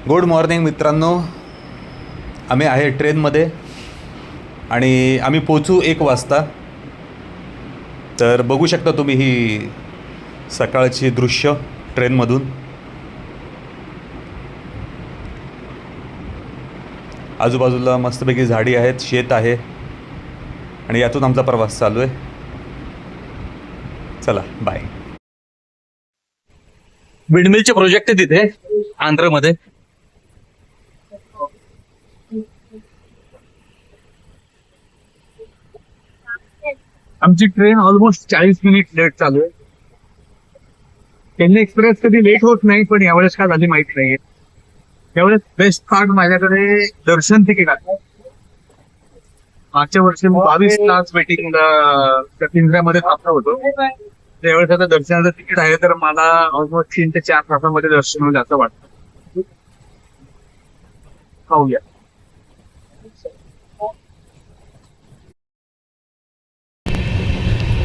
Good morning मित्रांनो, आम्ही आहे ट्रेनमध्ये आणि आम्ही पोचू 1 वाजता. तर बघू शकता तुम्ही ही सकाळची दृश्य ट्रेनमधून. आजूबाजूला मस्तपैकी झाडी आहेत, शेत आहे आणि यातून आमचा प्रवास चालू आहे. चला बाय. विंडमिलचे प्रोजेक्ट आहे तिथे आंध्रमध्ये. आमची ट्रेन ऑलमोस्ट 40 मिनिट लेट चालू आहे. चेन्नई एक्सप्रेस कधी लेट होत नाही, पण यावेळेस काय झाली माहित नाहीये. यावेळेस बेस्ट पार्ट माझ्याकडे दर्शन तिकीट आहे. मागच्या वर्षी मी 22 तास वेटिंग त्या पिंजऱ्यामध्ये थांबलो होतो. त्यावेळेस आता दर्शनाचं तिकीट आहे, तर मला ऑलमोस्ट 3 ते 4 तासामध्ये दर्शन होईल असं वाटतं. पाहूया.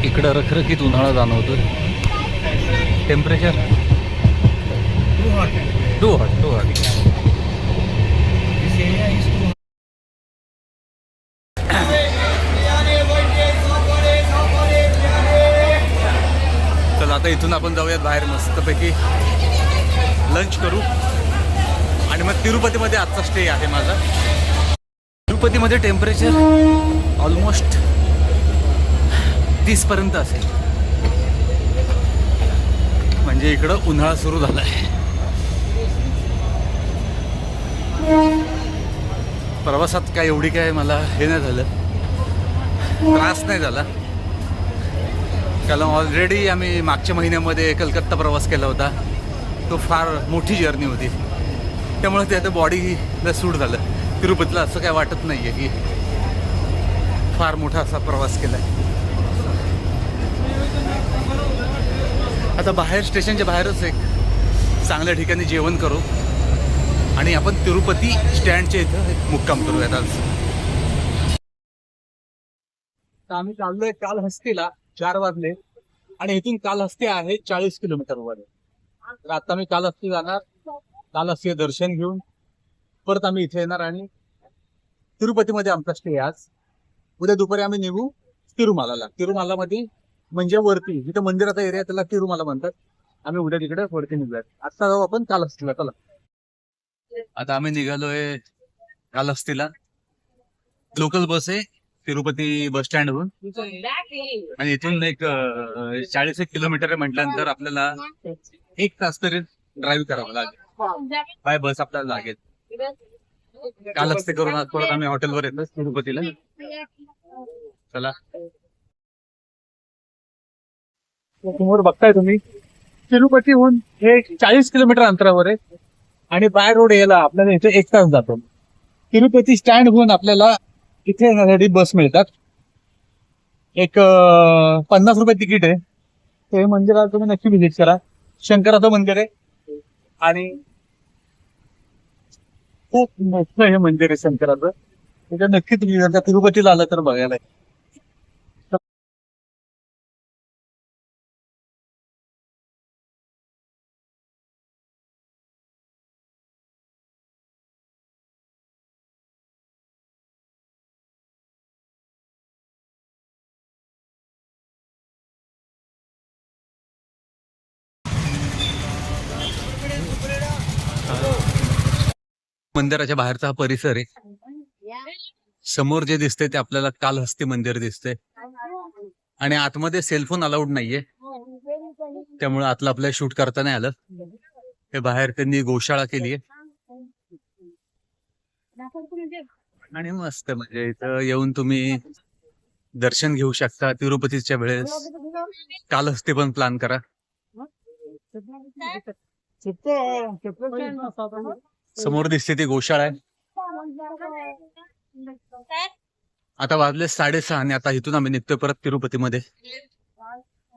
इकडं रखरखीत उन्हाळा जाणवतो. Temperature too hot. चला आता इथून आपण जाऊयात बाहेर, मस्तपैकी लंच करू आणि मग तिरुपतीमध्ये आजचा स्टे आहे माझा. तिरुपतीमध्ये टेम्परेचर ऑलमोस्ट 30 पर्यंत असेल. म्हणजे इकडं उन्हाळा सुरू झाला आहे. प्रवासात काय एवढी काय मला हे नाही झालं, त्रास नाही झाला. कारण ऑलरेडी आम्ही मागच्या महिन्यामध्ये कलकत्ता प्रवास केला होता. तो फार मोठी जर्नी होती, त्यामुळे ते आता बॉडीला सूट झालं. तिरुपतीला असं काय वाटत नाही आहे की फार मोठा असा प्रवास केला आहे. आता बाहेर स्टेशनच्या बाहेरच एक चांगल्या ठिकाणी जेवण करू आणि आपण तिरुपती स्टँडच्या इथं एक मुक्काम करूयात आज. आम्ही चाललोय कालहस्तीला. 4 वाजले आणि इथून कालहस्ती आहे 40 किलोमीटरवर. तर आता मी कालहस्ती जाणार. कालहस्ती दर्शन घेऊन परत आम्ही इथे येणार आणि तिरुपतीमध्ये आमचा स्टे आज. उद्या दुपारी आम्ही निघू तिरुमालाला. तिरुमालामध्ये म्हणजे वरती जिथं मंदिराचा एरिया त्याला तिरुमाला म्हणतात. आम्ही उद्या तिकडे वरती निघूयात. आता जाऊ आपण कालहस्तीला. चला. आता आम्ही निघालोय कालहस्तीला. लोकल बस आहे तिरुपती बस स्टँडवरून आणि इथून एक 40 किलोमीटर म्हटल्यानंतर आपल्याला 1 तास तरी ड्राईव्ह करावं लागेल. बाय बस आपल्याला लागेल. कालहस्ती करून आज परत आम्ही हॉटेलवर येतो तिरुपतीला. चला. समोर बघताय तुम्ही तिरुपतीहून हे 40 किलोमीटर अंतरावर आहे आणि बाय रोड यायला आपल्याला इथे 1 तास जातो. तिरुपती स्टँड होऊन आपल्याला इथे येण्यासाठी बस मिळतात. एक 50 रुपये तिकीट आहे. हे मंदिराला तुम्ही नक्की व्हिजिट करा. शंकराचं मंदिर आहे आणि खूप मोठं हे मंदिर आहे शंकराचं. त्याच्या नक्की तुम्ही जर तिरुपतीला आलं तर बघायला. मंदिराच्या बाहेरचा हा परिसर आहे. समोर जे दिसतंय ते आपल्याला कालहस्ती मंदिर दिसतंय आणि आतमध्ये सेलफोन अलाउड नाहीये, त्यामुळे आतलं आपल्याला शूट करता नाही आलं. हे बाहेर त्यांनी गोशाळा केलीये आणि मस्त म्हणजे इथं येऊन तुम्ही दर्शन घेऊ शकता. तिरुपतीच्या वेळेस कालहस्ती पण प्लॅन करा. समोर दिसते ती गोशाळा आहे. आता वाजले 6:30 आणि आता इथून आम्ही निघतोय परत तिरुपतीमध्ये.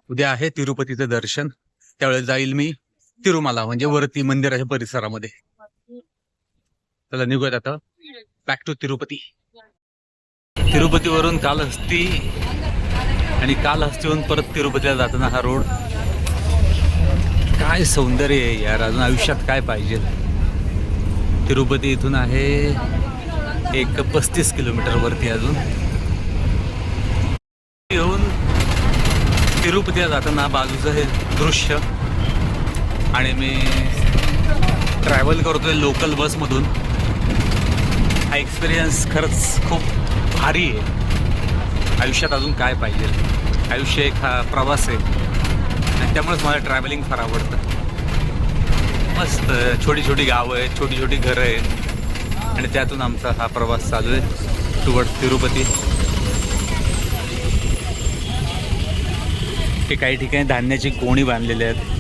उद्या आहे तिरुपतीचं दर्शन. त्यावेळेस जाईल मी तिरुमाला म्हणजे वरती मंदिराच्या परिसरामध्ये. चला निघूयात आता बॅक टू तिरुपती. तिरुपतीवरून कालहस्ती आणि कालहस्तीवरून परत तिरुपतीला जाताना हा रोड. काय सौंदर्य आहे यार, अजून आयुष्यात काय पाहिजे. तिरुपती इथून आहे एक 35 किलोमीटर वरती अजून. येऊन तिरुपतीला जाताना बाजूचं हे दृश्य आणि मी ट्रॅव्हल करतोय लोकल बसमधून. हा एक्सपिरियन्स खरंच खूप भारी आहे. आयुष्यात अजून काय पाहिजे. आयुष्य एक हा प्रवास आहे आणि त्यामुळेच मला ट्रॅव्हलिंग फार आवडतं. मस्त छोटी छोटी गावं आहेत, छोटी छोटी घरं आहेत आणि त्यातून आमचा हा प्रवास चालू आहे टुवर्ड तिरुपती. हे काही ठिकाणी धान्याची गोणी बांधलेली आहेत.